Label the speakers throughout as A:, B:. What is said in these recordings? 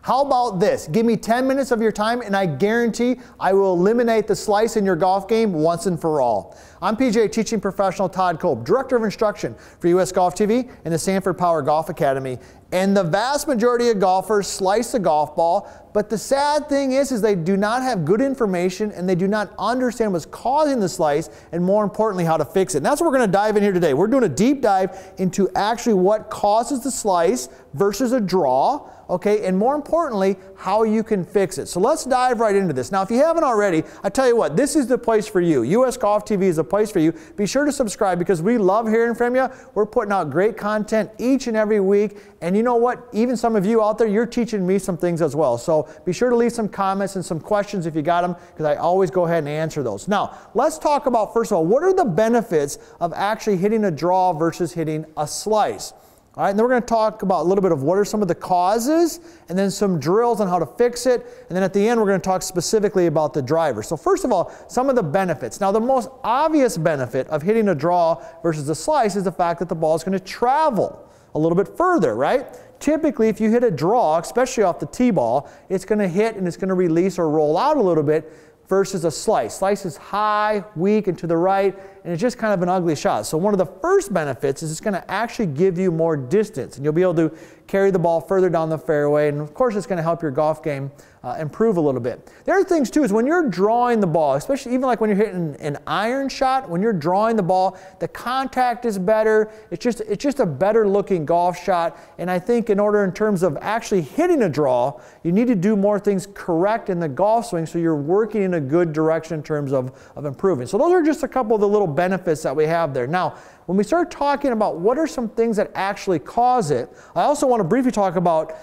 A: How about this? Give me 10 minutes of your time and I guarantee I will eliminate the slice in your golf game once and for all. I'm PGA teaching professional Todd Kolb, Director of Instruction for US Golf TV and the Sanford Power Golf Academy. And the vast majority of golfers slice the golf ball, but the sad thing is they do not have good information and they do not understand what's causing the slice and more importantly how to fix it. And that's what we're going to dive in here today. We're doing a deep dive into actually what causes the slice versus a draw, okay, and more importantly, how you can fix it. So let's dive right into this. Now, if you haven't already, I tell you what, this is the place for you. US Golf TV is the place for you. Be sure to subscribe because we love hearing from you. We're putting out great content each and every week. And you know what? Even some of you out there, you're teaching me some things as well. So be sure to leave some comments and some questions if you got them, because I always go ahead and answer those. Now, let's talk about, first of all, what are the benefits of actually hitting a draw versus hitting a slice? All right, and then we're going to talk about a little bit of what are some of the causes, and then some drills on how to fix it, and then at the end we're going to talk specifically about the driver. So first of all, some of the benefits. Now the most obvious benefit of hitting a draw versus a slice is the fact that the ball is going to travel a little bit further, right? Typically, if you hit a draw, especially off the tee ball, it's going to hit and it's going to release or roll out a little bit versus a slice. Slice is high, weak, and to the right, and it's just kind of an ugly shot. So one of the first benefits is it's going to actually give you more distance, and you'll be able to carry the ball further down the fairway, and of course it's going to help your golf game improve a little bit. The other things too is when you're drawing the ball, especially even like when you're hitting an iron shot, when you're drawing the ball, the contact is better. It's just a better looking golf shot. And I think in terms of actually hitting a draw, you need to do more things correct in the golf swing so you're working in a good direction in terms of improving. So those are just a couple of the little benefits that we have there. Now, when we start talking about what are some things that actually cause it, I also want to briefly talk about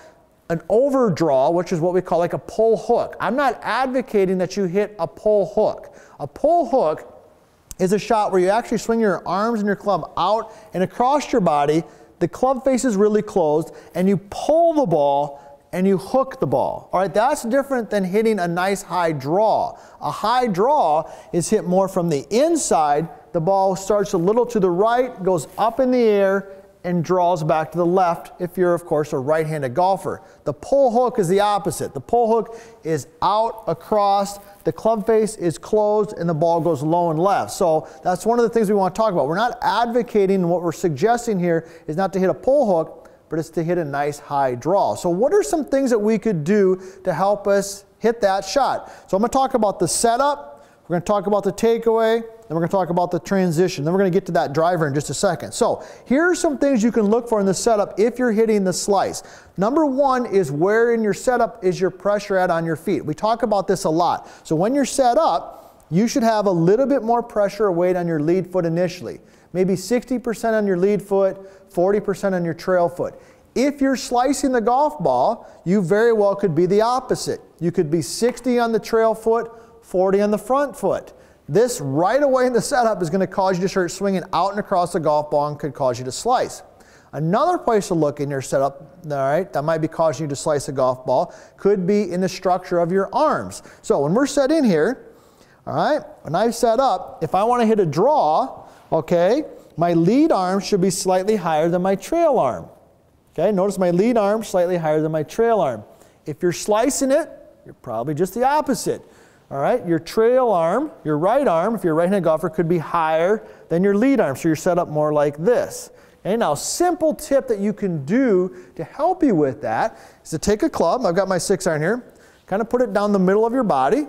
A: an overdraw, which is what we call like a pull hook. I'm not advocating that you hit a pull hook. A pull hook is a shot where you actually swing your arms and your club out and across your body. The club face is really closed and you pull the ball and you hook the ball. All right, that's different than hitting a nice high draw. A high draw is hit more from the inside. The ball starts a little to the right, goes up in the air, and draws back to the left if you're, of course, a right-handed golfer. The pull hook is the opposite. The pull hook is out across, the club face is closed, and the ball goes low and left. So that's one of the things we want to talk about. We're not advocating, what we're suggesting here is not to hit a pull hook, but it's to hit a nice high draw. So what are some things that we could do to help us hit that shot? So I'm going to talk about the setup, we're going to talk about the takeaway, then we're going to talk about the transition. Then we're going to get to that driver in just a second. So here are some things you can look for in the setup if you're hitting the slice. Number one is where in your setup is your pressure at on your feet. We talk about this a lot. So when you're set up, you should have a little bit more pressure or weight on your lead foot initially. Maybe 60% on your lead foot, 40% on your trail foot. If you're slicing the golf ball, you very well could be the opposite. You could be 60 on the trail foot, 40 on the front foot. This right away in the setup is going to cause you to start swinging out and across the golf ball and could cause you to slice. Another place to look in your setup, all right, that might be causing you to slice a golf ball could be in the structure of your arms. So when we're set in here, all right, when I've set up, if I want to hit a draw, okay, my lead arm should be slightly higher than my trail arm. Okay, notice my lead arm slightly higher than my trail arm. If you're slicing it, you're probably just the opposite. All right, your trail arm, your right arm, if you're a right-handed golfer, could be higher than your lead arm, so you're set up more like this. Okay, now simple tip that you can do to help you with that is to take a club, I've got my 6-iron here, kind of put it down the middle of your body, a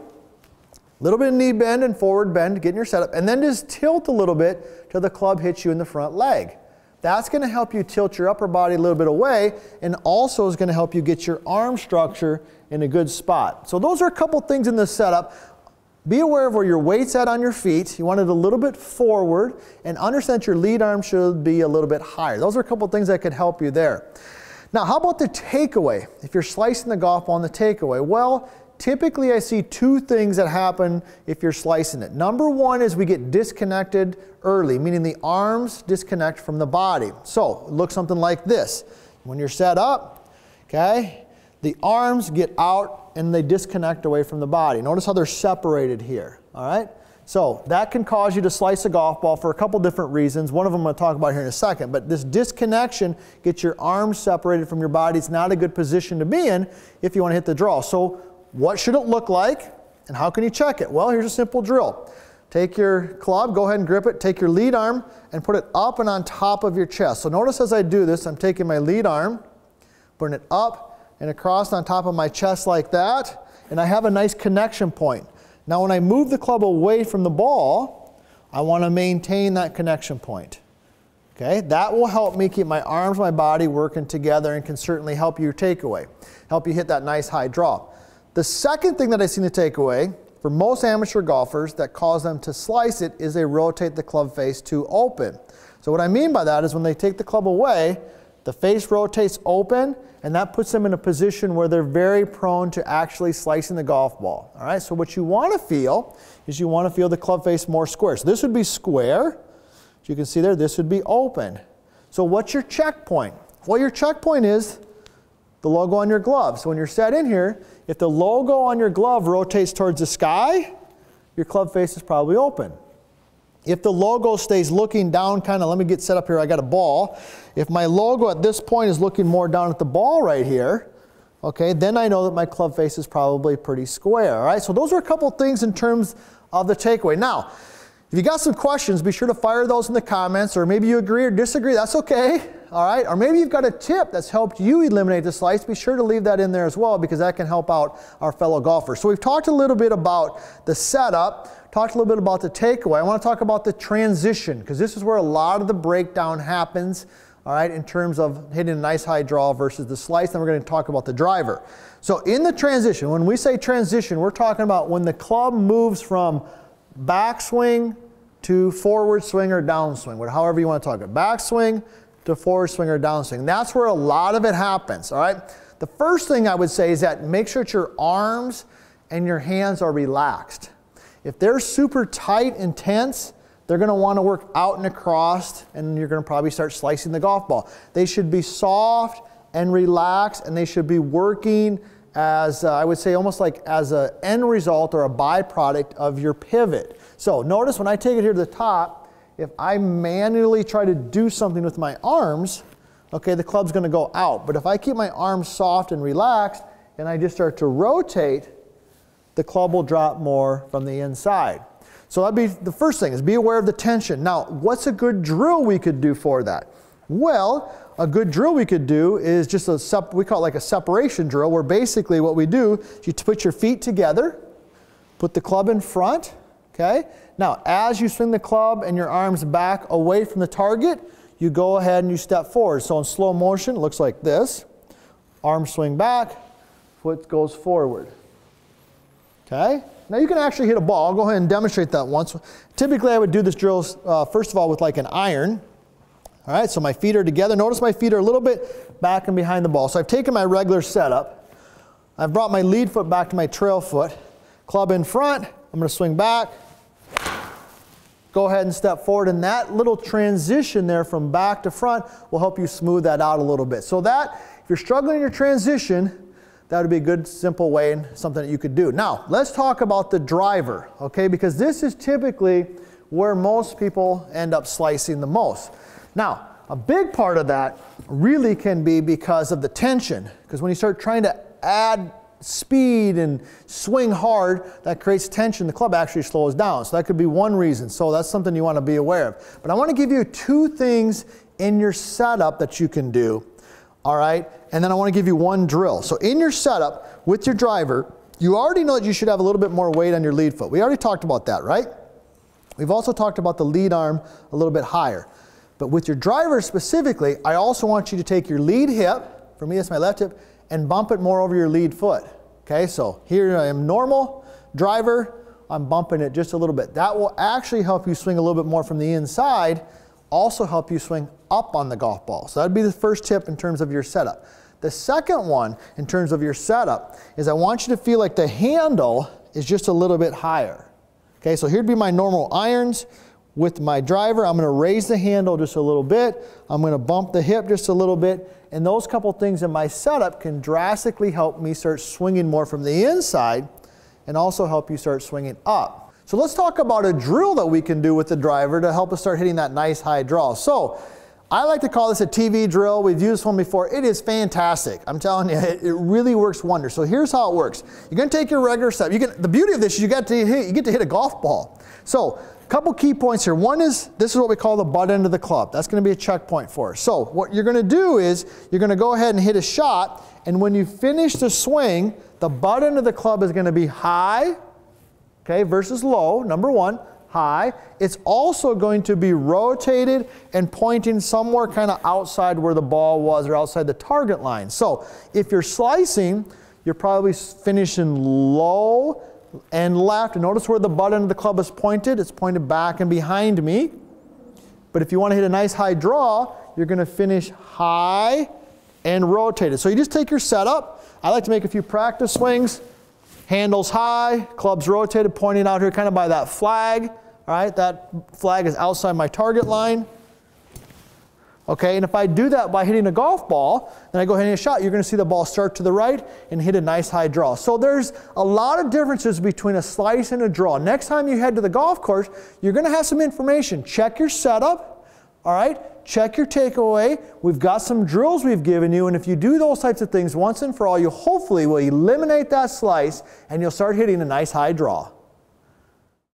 A: little bit of knee bend and forward bend to get in your setup, and then just tilt a little bit till the club hits you in the front leg. That's going to help you tilt your upper body a little bit away and also is going to help you get your arm structure in a good spot. So those are a couple things in the setup. Be aware of where your weight's at on your feet. You want it a little bit forward and understand that your lead arm should be a little bit higher. Those are a couple things that could help you there. Now, how about the takeaway? If you're slicing the golf ball on the takeaway, well, typically I see two things that happen if you're slicing it. Number one is we get disconnected early, meaning the arms disconnect from the body. So it looks something like this. When you're set up, okay, the arms get out and they disconnect away from the body. Notice how they're separated here, all right? So that can cause you to slice a golf ball for a couple different reasons. One of them I'm going to talk about here in a second. But this disconnection gets your arms separated from your body. It's not a good position to be in if you want to hit the draw. So what should it look like and how can you check it? Well, here's a simple drill. Take your club, go ahead and grip it, take your lead arm and put it up and on top of your chest. So notice as I do this, I'm taking my lead arm, putting it up and across on top of my chest like that, and I have a nice connection point. Now when I move the club away from the ball, I want to maintain that connection point. Okay, that will help me keep my arms, my body working together and can certainly help your takeaway, help you hit that nice high draw. The second thing that I see in the takeaway for most amateur golfers that cause them to slice it is they rotate the club face too open. So what I mean by that is when they take the club away, the face rotates open and that puts them in a position where they're very prone to actually slicing the golf ball. All right, so what you want to feel is you want to feel the club face more square. So this would be square. As you can see there, this would be open. So what's your checkpoint? Well, your checkpoint is the logo on your glove. So when you're set in here, if the logo on your glove rotates towards the sky, your club face is probably open. If the logo stays looking down, kind of, let me get set up here, I got a ball. If my logo at this point is looking more down at the ball right here, okay, then I know that my club face is probably pretty square, all right? So those are a couple things in terms of the takeaway. Now, if you got some questions, be sure to fire those in the comments, or maybe you agree or disagree, that's okay, all right? Or maybe you've got a tip that's helped you eliminate the slice, be sure to leave that in there as well because that can help out our fellow golfers. So we've talked a little bit about the setup, talked a little bit about the takeaway. I want to talk about the transition because this is where a lot of the breakdown happens, all right, in terms of hitting a nice high draw versus the slice. Then we're going to talk about the driver. So in the transition, when we say transition, we're talking about when the club moves from backswing to forward swing or downswing, however you want to talk it. Backswing to forward swing or downswing. That's where a lot of it happens, all right? The first thing I would say is that make sure that your arms and your hands are relaxed. If they're super tight and tense, they're going to want to work out and across, and you're going to probably start slicing the golf ball. They should be soft and relaxed, and they should be working as, I would say, almost like as an end result or a byproduct of your pivot. So notice when I take it here to the top, if I manually try to do something with my arms, okay, the club's going to go out. But if I keep my arms soft and relaxed, and I just start to rotate, the club will drop more from the inside. So that'd be the first thing, is be aware of the tension. Now, what's a good drill we could do for that? Well, a good drill we could do is just we call it like a separation drill, where basically what we do is you put your feet together, put the club in front, okay? Now, as you swing the club and your arms back away from the target, you go ahead and you step forward. So in slow motion, it looks like this. Arms swing back, foot goes forward. Okay? Now you can actually hit a ball. I'll go ahead and demonstrate that once. Typically I would do this drill first of all with like an iron. All right, so my feet are together. Notice my feet are a little bit back and behind the ball. So I've taken my regular setup. I've brought my lead foot back to my trail foot. Club in front. I'm going to swing back. Go ahead and step forward. And that little transition there from back to front will help you smooth that out a little bit. So that, if you're struggling in your transition, that would be a good, simple way and something that you could do. Now, let's talk about the driver, okay? Because this is typically where most people end up slicing the most. Now, a big part of that really can be because of the tension. Because when you start trying to add speed and swing hard, that creates tension. The club actually slows down. So that could be one reason. So that's something you want to be aware of. But I want to give you two things in your setup that you can do. All right, and then I want to give you one drill. So in your setup with your driver, you already know that you should have a little bit more weight on your lead foot. We already talked about that, right? We've also talked about the lead arm a little bit higher. But with your driver specifically, I also want you to take your lead hip, for me that's my left hip, and bump it more over your lead foot. Okay, so here I am normal, driver, I'm bumping it just a little bit. That will actually help you swing a little bit more from the inside, also help you swing up on the golf ball. So that'd be the first tip in terms of your setup. The second one in terms of your setup is I want you to feel like the handle is just a little bit higher. Okay, so here'd be my normal irons. With my driver, I'm going to raise the handle just a little bit. I'm going to bump the hip just a little bit. And those couple things in my setup can drastically help me start swinging more from the inside and also help you start swinging up. So let's talk about a drill that we can do with the driver to help us start hitting that nice high draw. So I like to call this a TV drill. We've used one before. It is fantastic. I'm telling you, it really works wonders. So here's how it works. You're going to take your regular step. The beauty of this is you get to hit a golf ball. So a couple key points here. One is, this is what we call the butt end of the club. That's going to be a checkpoint for us. So what you're going to do is you're going to go ahead and hit a shot, and when you finish the swing, the butt end of the club is going to be high, okay, versus low, number one, high. It's also going to be rotated and pointing somewhere kind of outside where the ball was or outside the target line. So if you're slicing, you're probably finishing low and left. And notice where the butt end of the club is pointed. It's pointed back and behind me. But if you want to hit a nice high draw, you're going to finish high and rotated. So you just take your setup. I like to make a few practice swings. Handles high, clubs rotated, pointing out here kind of by that flag. All right, that flag is outside my target line. Okay, and if I do that by hitting a golf ball, then I go ahead and hit a shot, you're going to see the ball start to the right and hit a nice high draw. So there's a lot of differences between a slice and a draw. Next time you head to the golf course, you're going to have some information. Check your setup, all right? Check your takeaway. We've got some drills we've given you, and if you do those types of things once and for all, you hopefully will eliminate that slice and you'll start hitting a nice high draw.